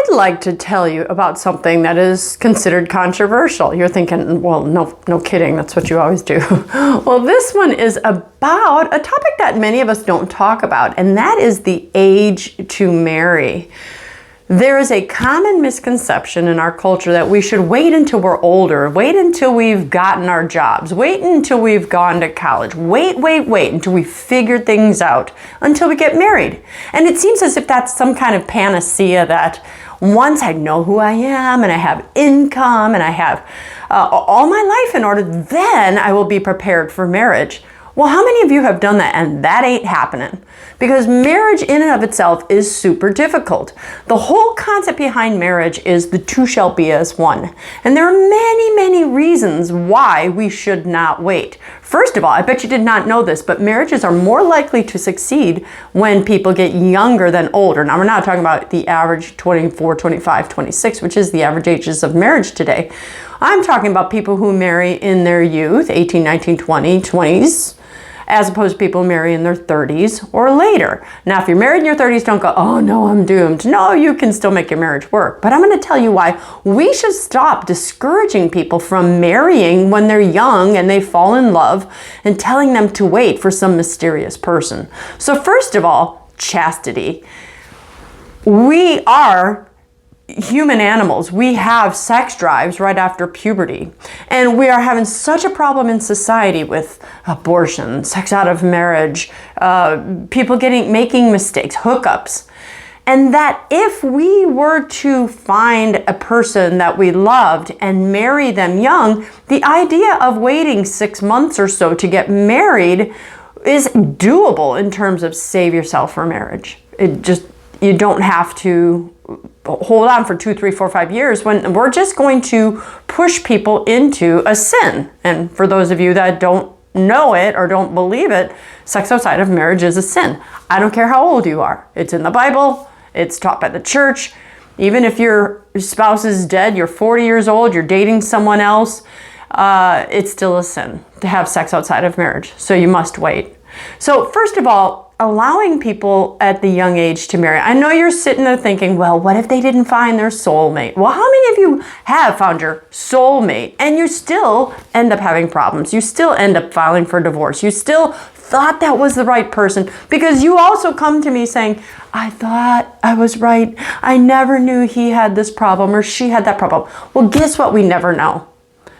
I'd like to tell you about something that is considered controversial. You're thinking, well, no kidding, that's what you always do. Well, this one is about a topic that many of us don't talk about, and that is the age to marry. There is a common misconception in our culture that we should wait until we're older, wait until we've gotten our jobs, wait until we've gone to college, wait until we figure things out, until we get married. And it seems as if that's some kind of panacea that once I know who I am and I have income and I have all my life in order, then I will be prepared for marriage. Well, how many of you have done that and that ain't happening? Because marriage in and of itself is super difficult. The whole concept behind marriage is the two shall be as one. And there are many reasons why we should not wait. First of all, I bet you did not know this, but marriages are more likely to succeed when people get younger than older. Now, we're not talking about the average 24, 25, 26, which is the average ages of marriage today. I'm talking about people who marry in their youth, 18, 19, 20, 20s, as opposed to people who marry in their 30s or later. Now, if you're married in your 30s, don't go, oh no, I'm doomed. No, you can still make your marriage work. But I'm going to tell you why we should stop discouraging people from marrying when they're young and they fall in love and telling them to wait for some mysterious person. So first of all, chastity. We are human animals. We have sex drives right after puberty, and we are having such a problem in society with abortion, sex out of marriage, people making mistakes, hookups, and that if we were to find a person that we loved and marry them young, the idea of waiting 6 months or so to get married is doable in terms of save yourself for marriage. You don't have to hold on for 2, 3, 4, 5 years when we're just going to push people into a sin. And for those of you that don't know it or don't believe it, sex outside of marriage is a sin. I don't care how old you are. It's in the Bible. It's taught by the church. Even if your spouse is dead, you're 40 years old, you're dating someone else, it's still a sin to have sex outside of marriage. So you must wait. So first of all, allowing people at the young age to marry. I know you're sitting there thinking, well, what if they didn't find their soulmate? Well, how many of you have found your soulmate and you still end up having problems? You still end up filing for divorce. You still thought that was the right person because you also come to me saying, I thought I was right. I never knew he had this problem or she had that problem. Well, guess what? We never know.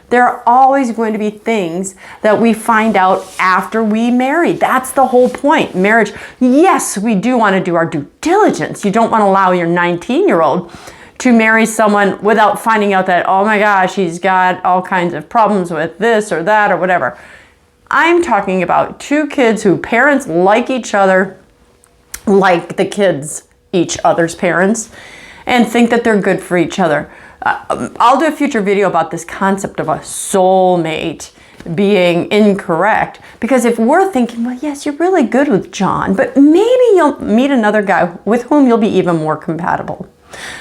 There are always going to be things that we find out after we marry. That's the whole point. Marriage, yes, we do want to do our due diligence. You don't want to allow your 19-year-old to marry someone without finding out that, oh my gosh, he's got all kinds of problems with this or that or whatever. I'm talking about two kids whose parents like each other, like the kids, each other's parents, and think that they're good for each other. I'll do a future video about this concept of a soulmate being incorrect, because if we're thinking, well, yes, you're really good with John, but maybe you'll meet another guy with whom you'll be even more compatible.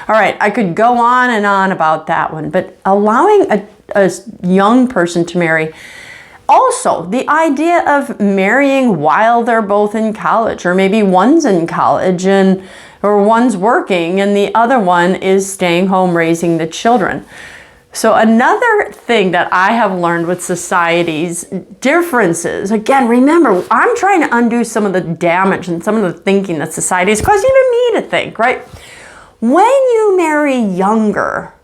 All right, I could go on and on about that one, but allowing a young person to marry. Also, the idea of marrying while they're both in college, or maybe one's in college or one's working and the other one is staying home raising the children. So another thing that I have learned with society's differences, again, remember, I'm trying to undo some of the damage and some of the thinking that society is causing even me to think, right? When you marry younger,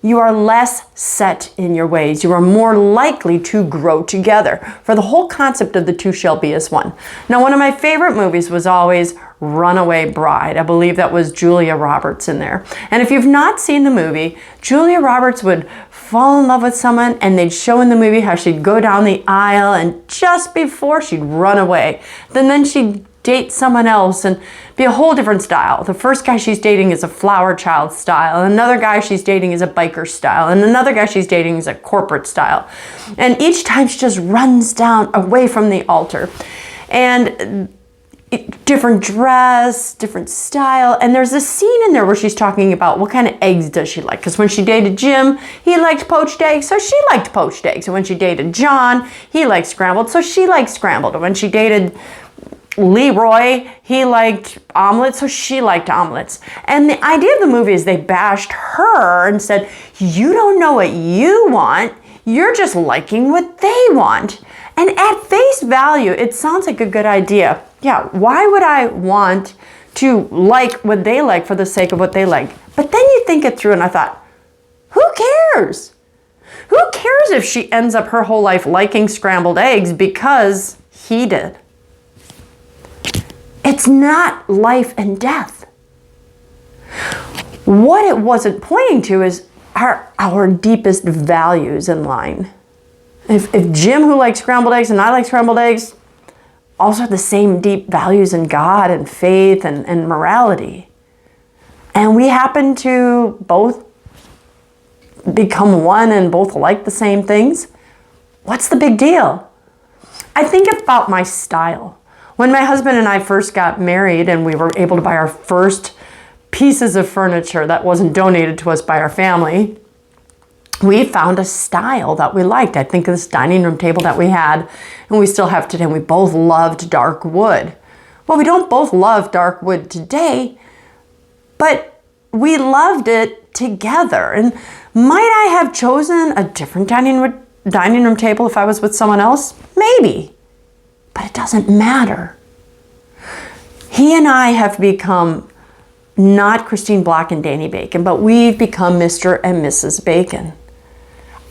you are less set in your ways. You are more likely to grow together. For the whole concept of the two shall be as one. Now, one of my favorite movies was always Runaway Bride. I believe that was Julia Roberts in there. And if you've not seen the movie, Julia Roberts would fall in love with someone and they'd show in the movie how she'd go down the aisle and just before she'd run away. Then she'd date someone else and be a whole different style. The first guy she's dating is a flower child style. And another guy she's dating is a biker style. And another guy she's dating is a corporate style. And each time she just runs down away from the altar. And different dress, different style. And there's a scene in there where she's talking about what kind of eggs does she like. Because when she dated Jim, he liked poached eggs, so she liked poached eggs. And when she dated John, he liked scrambled, so she liked scrambled. And when she dated Leroy, he liked omelets, so she liked omelets. And the idea of the movie is they bashed her and said, you don't know what you want, you're just liking what they want. And at face value, it sounds like a good idea. Yeah, why would I want to like what they like for the sake of what they like? But then you think it through, and I thought, who cares? Who cares if she ends up her whole life liking scrambled eggs because he did? It's not life and death. What it wasn't pointing to is our deepest values in line. If Jim, who likes scrambled eggs, and I like scrambled eggs, also have the same deep values in God and faith and morality, and we happen to both become one and both like the same things, what's the big deal? I think about my style. When my husband and I first got married and we were able to buy our first pieces of furniture that wasn't donated to us by our family, we found a style that we liked. I think of this dining room table that we had, and we still have today, and we both loved dark wood. Well, we don't both love dark wood today, but we loved it together. And might I have chosen a different dining room table if I was with someone else? Maybe, but it doesn't matter. He and I have become not Christine Block and Danny Bacon, but we've become Mr. and Mrs. Bacon.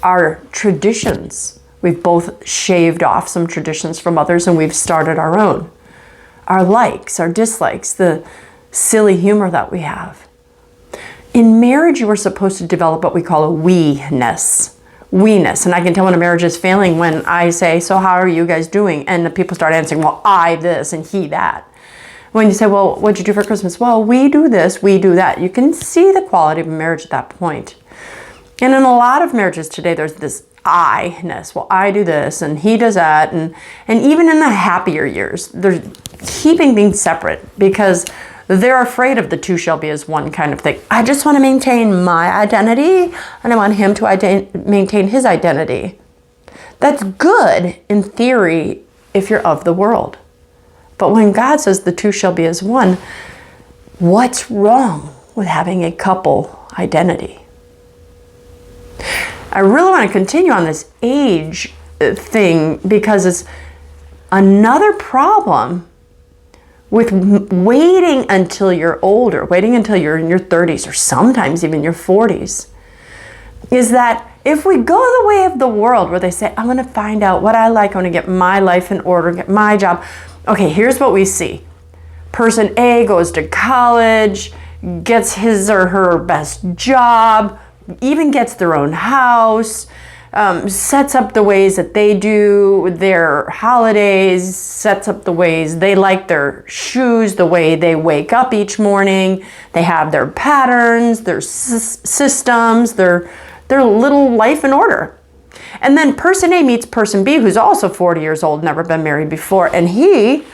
Our traditions, we've both shaved off some traditions from others and we've started our own. Our likes, our dislikes, the silly humor that we have. In marriage, you are supposed to develop what we call a we-ness. We-ness. And I can tell when a marriage is failing when I say, so how are you guys doing? And the people start answering, well, I this and he that. When you say, well, what'd you do for Christmas? Well, we do this, we do that. You can see the quality of a marriage at that point. And in a lot of marriages today, there's this I-ness. Well, I do this and he does that. And even in the happier years, they're keeping things separate because they're afraid of the two shall be as one kind of thing. I just want to maintain my identity and I want him to maintain his identity. That's good in theory if you're of the world. But when God says the two shall be as one, what's wrong with having a couple identity? I really want to continue on this age thing because it's another problem with waiting until you're older, waiting until you're in your 30s or sometimes even your 40s, is that if we go the way of the world where they say, I'm going to find out what I like, I'm going to get my life in order, get my job. Okay, here's what we see. Person A goes to college, gets his or her best job, even gets their own house, sets up the ways that they do their holidays, sets up the ways they like their shoes, the way they wake up each morning. They have their patterns, their systems, their little life in order. And then person A meets person B, who's also 40 years old, never been married before, and he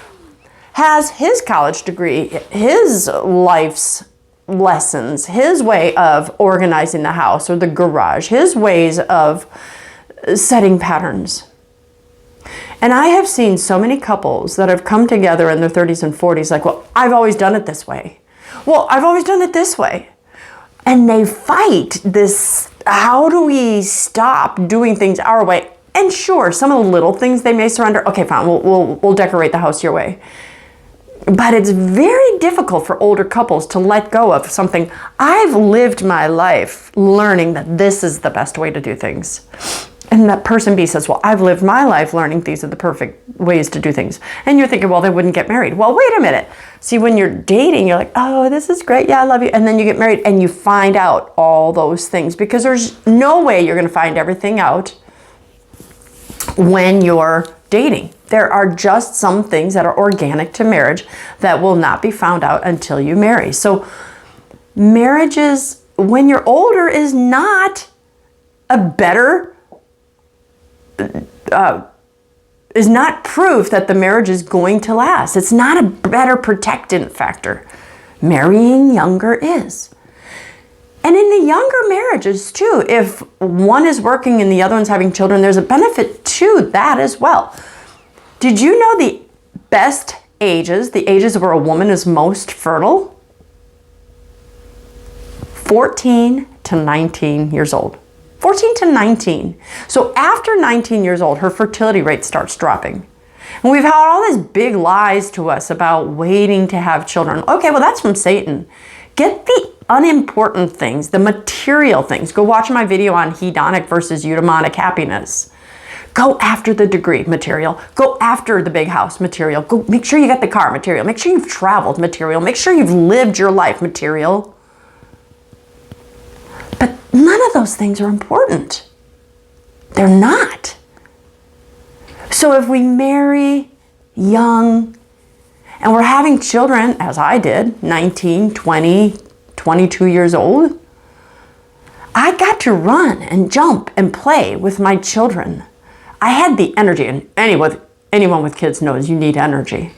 has his college degree, his life's lessons, his way of organizing the house or the garage, his ways of setting patterns. And I have seen so many couples that have come together in their 30s and 40s like, well, I've always done it this way. Well, I've always done it this way. And they fight this, how do we stop doing things our way? And sure, some of the little things they may surrender. Okay, fine, we'll decorate the house your way. But it's very difficult for older couples to let go of something. I've lived my life learning that this is the best way to do things. And that person B says, well, I've lived my life learning these are the perfect ways to do things. And you're thinking, well, they wouldn't get married. Well, wait a minute. See, when you're dating, you're like, oh, this is great. Yeah, I love you. And then you get married and you find out all those things because there's no way you're going to find everything out when you're dating. There are just some things that are organic to marriage that will not be found out until you marry. So marriages, when you're older, is not a better, is not proof that the marriage is going to last. It's not a better protectant factor. Marrying younger is. And in the younger marriages too, if one is working and the other one's having children, there's a benefit to that as well. Did you know the best ages, the ages where a woman is most fertile, 14 to 19 years old. 14 to 19. So after 19 years old, her fertility rate starts dropping. And we've had all these big lies to us about waiting to have children. Okay, well, that's from Satan. Get the unimportant things, the material things. Go watch my video on hedonic versus eudaimonic happiness. Go after the degree material. Go after the big house material. Go make sure you got the car material. Make sure you've traveled material. Make sure you've lived your life material. But none of those things are important. They're not. So if we marry young and we're having children, as I did, 19, 20, 22 years old, I got to run and jump and play with my children. I had the energy, and anyone with kids knows you need energy.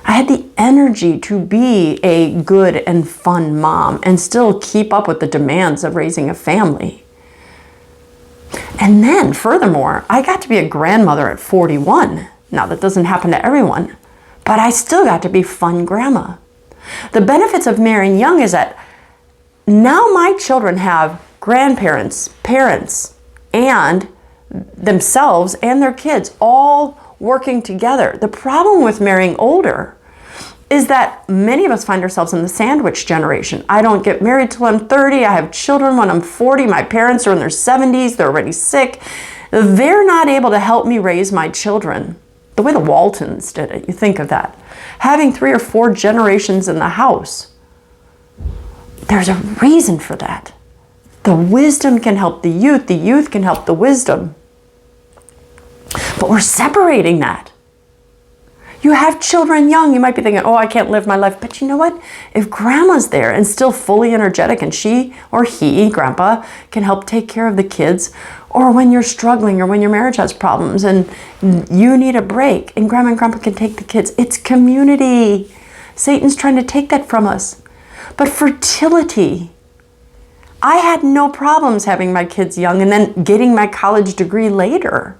I had the energy to be a good and fun mom and still keep up with the demands of raising a family. And then, furthermore, I got to be a grandmother at 41. Now, that doesn't happen to everyone, but I still got to be fun grandma. The benefits of marrying young is that now my children have grandparents, parents, and themselves and their kids all working together. The problem with marrying older is that many of us find ourselves in the sandwich generation. I don't get married till I'm 30. I have children when I'm 40. My parents are in their 70s. They're already sick. They're not able to help me raise my children the way the Waltons did it. You think of that. Having 3 or 4 generations in the house. There's a reason for that. The wisdom can help the youth can help the wisdom. But we're separating that. You have children young, you might be thinking, oh, I can't live my life. But you know what? If grandma's there and still fully energetic and she or he, grandpa, can help take care of the kids, or when you're struggling or when your marriage has problems and you need a break and grandpa can take the kids, it's community. Satan's trying to take that from us. But fertility, I had no problems having my kids young and then getting my college degree later.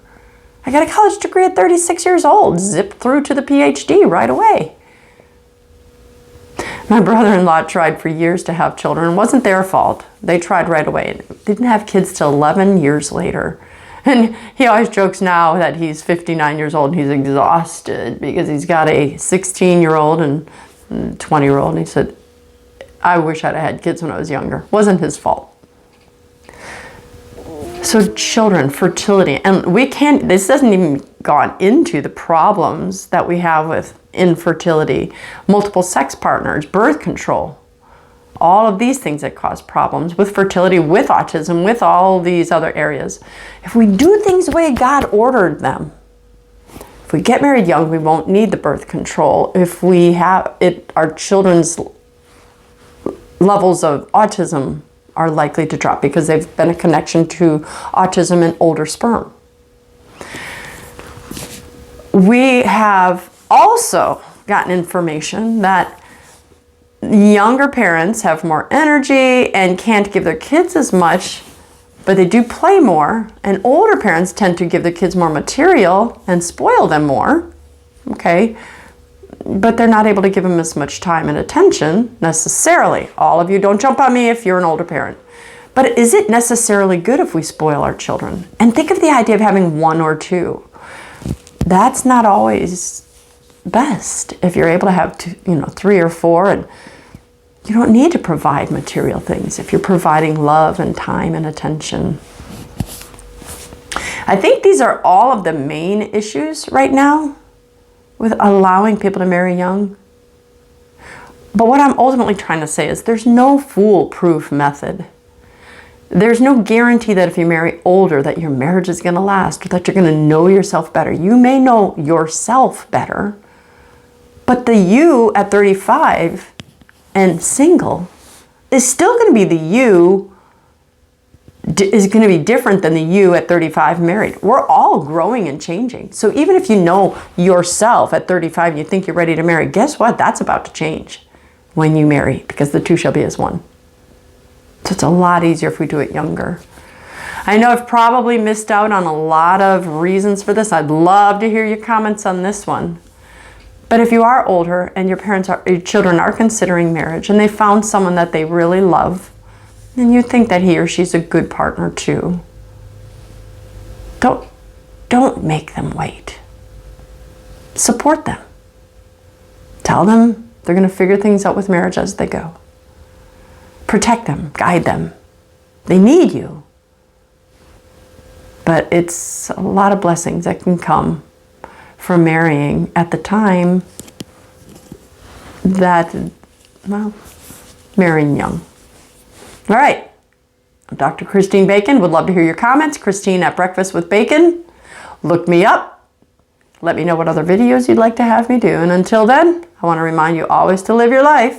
I got a college degree at 36 years old, zipped through to the PhD right away. My brother-in-law tried for years to have children. It wasn't their fault. They tried right away. Didn't have kids till 11 years later. And he always jokes now that he's 59 years old and he's exhausted because he's got a 16-year-old and 20-year-old. And he said, I wish I'd had kids when I was younger. Wasn't his fault. So children, fertility, and this doesn't even go into the problems that we have with infertility, multiple sex partners, birth control, all of these things that cause problems with fertility, with autism, with all these other areas. If we do things the way God ordered them, if we get married young, we won't need the birth control. If we have it, our children's levels of autism are likely to drop because they've been a connection to autism and older sperm. We have also gotten information that younger parents have more energy and can't give their kids as much, but they do play more, and older parents tend to give their kids more material and spoil them more, okay? But they're not able to give them as much time and attention necessarily. All of you, don't jump on me if you're an older parent. But is it necessarily good if we spoil our children? And think of the idea of having 1 or 2. That's not always best if you're able to have 3 or 4, and you don't need to provide material things if you're providing love and time and attention. I think these are all of the main issues right now with allowing people to marry young. But what I'm ultimately trying to say is there's no foolproof method. There's no guarantee that if you marry older that your marriage is going to last or that you're going to know yourself better. You may know yourself better, but the you at 35 and single is still going to be the you, is going to be different than the you at 35 married. We're all growing and changing. So even if you know yourself at 35 and you think you're ready to marry, guess what? That's about to change when you marry, because the two shall be as one. So it's a lot easier if we do it younger. I know I've probably missed out on a lot of reasons for this. I'd love to hear your comments on this one. But if you are older and your children are considering marriage and they found someone that they really love, and you think that he or she's a good partner too, don't make them wait. Support them. Tell them they're going to figure things out with marriage as they go. Protect them, guide them. They need you. But it's a lot of blessings that can come from marrying at the time that, well, marrying young. All right. I'm Dr. Christine Bacon. Would love to hear your comments. Christine at Breakfast with Bacon. Look me up. Let me know what other videos you'd like to have me do. And until then, I want to remind you always to live your life